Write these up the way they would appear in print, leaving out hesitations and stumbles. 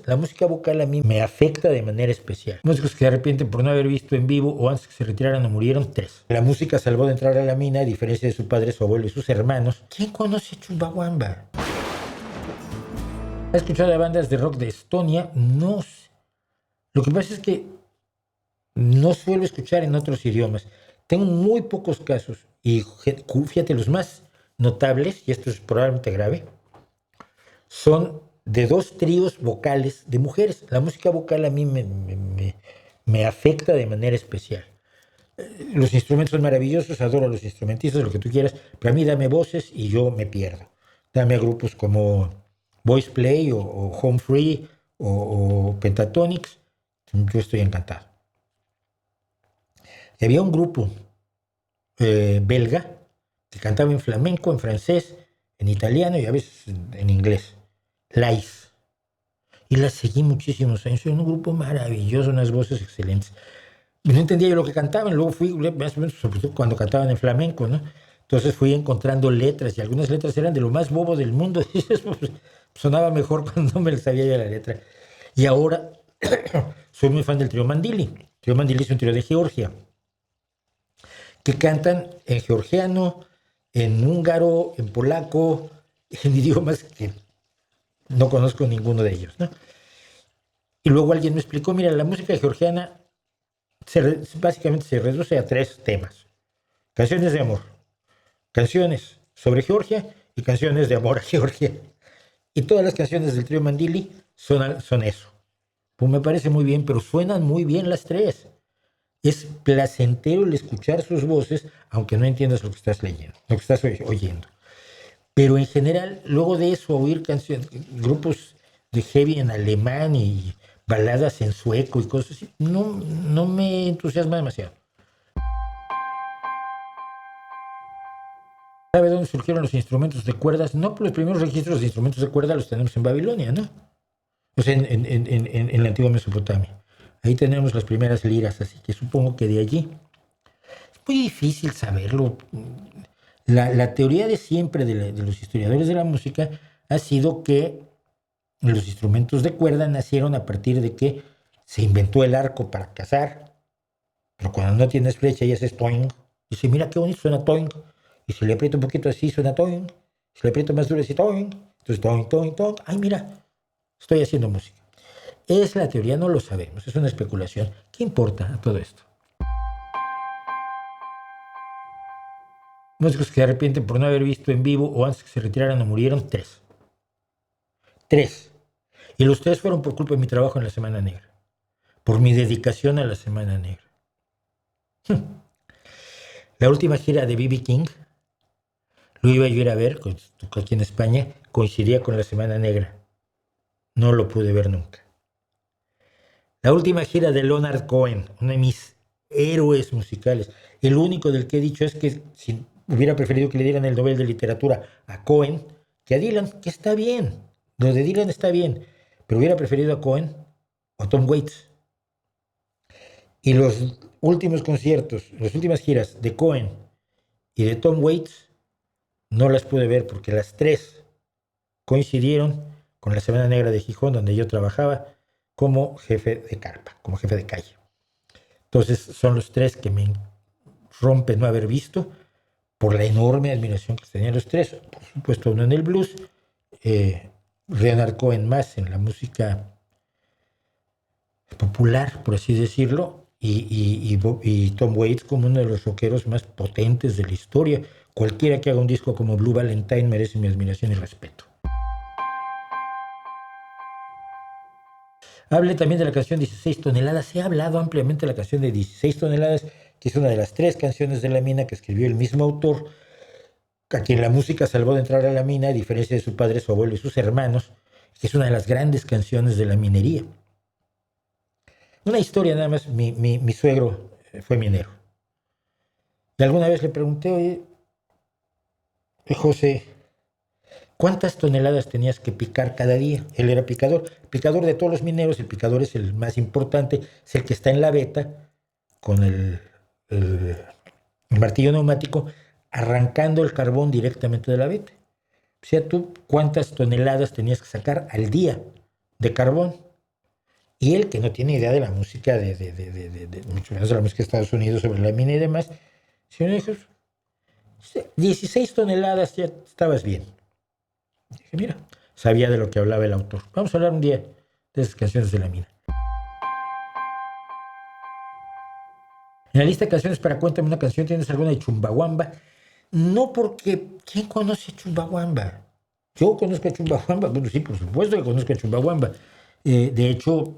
La música vocal a mí me afecta de manera especial. Músicos que se arrepienten por no haber visto en vivo o antes que se retiraran o murieron, 3. La música salvó de entrar a la mina, a diferencia de su padre, su abuelo y sus hermanos. ¿Quién conoce Chumbawamba? ¿Ha escuchado a bandas de rock de Estonia? No sé. Lo que pasa es que no suelo escuchar en otros idiomas. Tengo muy pocos casos y fíjate, los más notables, y esto es probablemente grave, son de 2 tríos vocales de mujeres. La música vocal a mí me afecta de manera especial. Los instrumentos son maravillosos, adoro a los instrumentistas, lo que tú quieras, pero a mí dame voces y yo me pierdo. Dame a grupos como Voice Play o Home Free o Pentatonix, yo estoy encantado. Y había un grupo belga que cantaba en flamenco, en francés, en italiano y a veces en inglés. Lais. Y la seguí muchísimos años. Era un grupo maravilloso, unas voces excelentes. Y no entendía yo lo que cantaban. Luego fui, más o menos, sobre todo cuando cantaban en flamenco, ¿no? Entonces fui encontrando letras y algunas letras eran de lo más bobo del mundo. Y pues, sonaba mejor cuando no me la sabía ya la letra. Y ahora soy muy fan del trío Mandili. El trío Mandili es un trío de Georgia que cantan en georgiano, en húngaro, en polaco, en idiomas que no conozco ninguno de ellos, ¿no? Y luego alguien me explicó, mira, la música georgiana básicamente se reduce a 3 temas. Canciones de amor, canciones sobre Georgia y canciones de amor a Georgia. Y todas las canciones del trío Mandili son eso. Pues me parece muy bien, pero suenan muy bien las 3. Es placentero el escuchar sus voces, aunque no entiendas lo que estás leyendo, lo que estás oyendo. Pero en general, luego de eso, oír canciones, grupos de heavy en alemán y baladas en sueco y cosas así, no me entusiasma demasiado. ¿Sabe dónde surgieron los instrumentos de cuerdas? No, pues los primeros registros de instrumentos de cuerda los tenemos en Babilonia, ¿no? O sea, en la antigua Mesopotamia. Ahí tenemos las primeras liras, así que supongo que de allí. Es muy difícil saberlo. La teoría de siempre de los historiadores de la música ha sido que los instrumentos de cuerda nacieron a partir de que se inventó el arco para cazar, pero cuando no tienes flecha y haces toing, dice, mira qué bonito suena toing, y si le aprieto un poquito así suena toing, si le aprieto más duro así toing, entonces toing, toing, toing, ay mira, estoy haciendo música. Es la teoría, no lo sabemos, es una especulación. ¿Qué importa a todo esto? Músicos que se arrepienten por no haber visto en vivo o antes que se retiraran o murieron, 3. 3. Y los 3 fueron por culpa de mi trabajo en la Semana Negra, por mi dedicación a la Semana Negra. La última gira de B.B. King, lo iba yo a ir a ver, tocó aquí en España, coincidía con la Semana Negra. No lo pude ver nunca. La última gira de Leonard Cohen, uno de mis héroes musicales, el único del que he dicho es que si hubiera preferido que le dieran el Nobel de Literatura a Cohen que a Dylan, que está bien, lo de Dylan está bien, pero hubiera preferido a Cohen o a Tom Waits. Y los últimos conciertos, las últimas giras de Cohen y de Tom Waits, no las pude ver porque las 3 coincidieron con la Semana Negra de Gijón, donde yo trabajaba como jefe de carpa, como jefe de calle. Entonces son los 3 que me rompe no haber visto por la enorme admiración que tenían los 3. Por supuesto, uno en el blues, Leonard Cohen más en la música popular, por así decirlo, y Tom Waits como uno de los rockeros más potentes de la historia. Cualquiera que haga un disco como Blue Valentine merece mi admiración y respeto. Hable también de la canción 16 toneladas. Se ha hablado ampliamente de la canción de 16 toneladas, que es una de las 3 canciones de la mina que escribió el mismo autor, a quien la música salvó de entrar a la mina, a diferencia de su padre, su abuelo y sus hermanos, que es una de las grandes canciones de la minería. Una historia nada más, mi suegro fue minero. Y alguna vez le pregunté, oye, José, ¿cuántas toneladas tenías que picar cada día? Él era picador. El picador de todos los mineros, el picador es el más importante, es el que está en la veta con el martillo neumático arrancando el carbón directamente de la veta. O sea, tú, ¿cuántas toneladas tenías que sacar al día de carbón? Y él, que no tiene idea de la música, mucho menos de la música de Estados Unidos, sobre la mina y demás, se me dijo, 16 toneladas, ya estabas bien. Dije, mira, sabía de lo que hablaba el autor. Vamos a hablar un día de esas canciones de la mina. En la lista de canciones para Cuéntame una canción, ¿tienes alguna de Chumbawamba? No, porque ¿quién conoce a Chumbawamba? Yo conozco a Chumbawamba, bueno, sí, por supuesto que conozco a Chumbawamba. De hecho,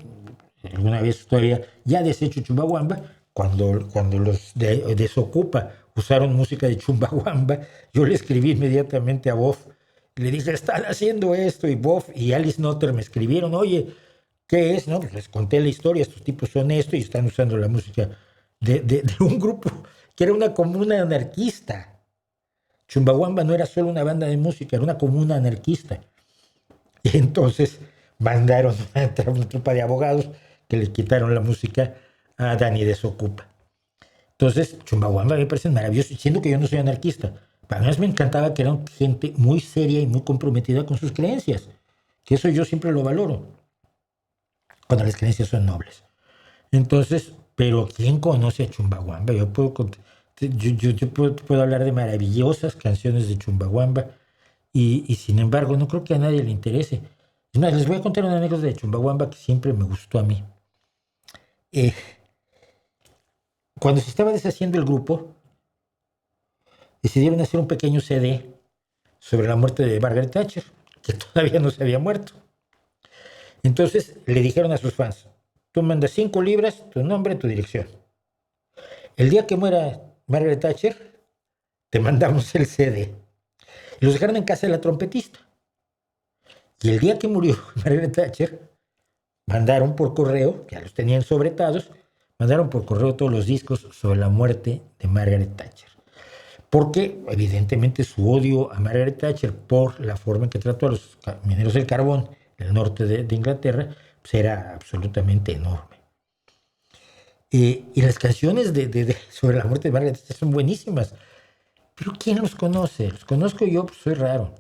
alguna vez todavía ya deshecho Chumbawamba, cuando los de Desocupa usaron música de Chumbawamba, yo le escribí inmediatamente a Boff, le dije, están haciendo esto, y Boff y Alice Notter me escribieron, oye, ¿qué es? No, pues les conté la historia, estos tipos son esto y están usando la música de un grupo que era una comuna anarquista. Chumbawamba no era solo una banda de música, era una comuna anarquista. Y entonces mandaron una tropa de abogados que le quitaron la música a Dani Desocupa. Entonces, Chumbawamba me parece maravilloso, siendo que yo no soy anarquista. Además me encantaba que eran gente muy seria y muy comprometida con sus creencias, que eso yo siempre lo valoro, cuando las creencias son nobles. Entonces, pero ¿quién conoce a Chumbawamba? Yo puedo hablar de maravillosas canciones de Chumbawamba y sin embargo no creo que a nadie le interese. Es más, les voy a contar una anécdota de Chumbawamba que siempre me gustó a mí. Eh, Cuando se estaba deshaciendo el grupo, decidieron hacer un pequeño CD sobre la muerte de Margaret Thatcher, que todavía no se había muerto. Entonces le dijeron a sus fans, tú mandas 5 libras, tu nombre, tu dirección. El día que muera Margaret Thatcher, te mandamos el CD. Y los dejaron en casa de la trompetista. Y el día que murió Margaret Thatcher, mandaron por correo, ya los tenían sobretados, mandaron por correo todos los discos sobre la muerte de Margaret Thatcher. Porque evidentemente su odio a Margaret Thatcher por la forma en que trató a los mineros del carbón en el norte de Inglaterra, pues era absolutamente enorme. Y las canciones sobre la muerte de Margaret Thatcher son buenísimas. Pero ¿quién los conoce? Los conozco yo, pues soy raro.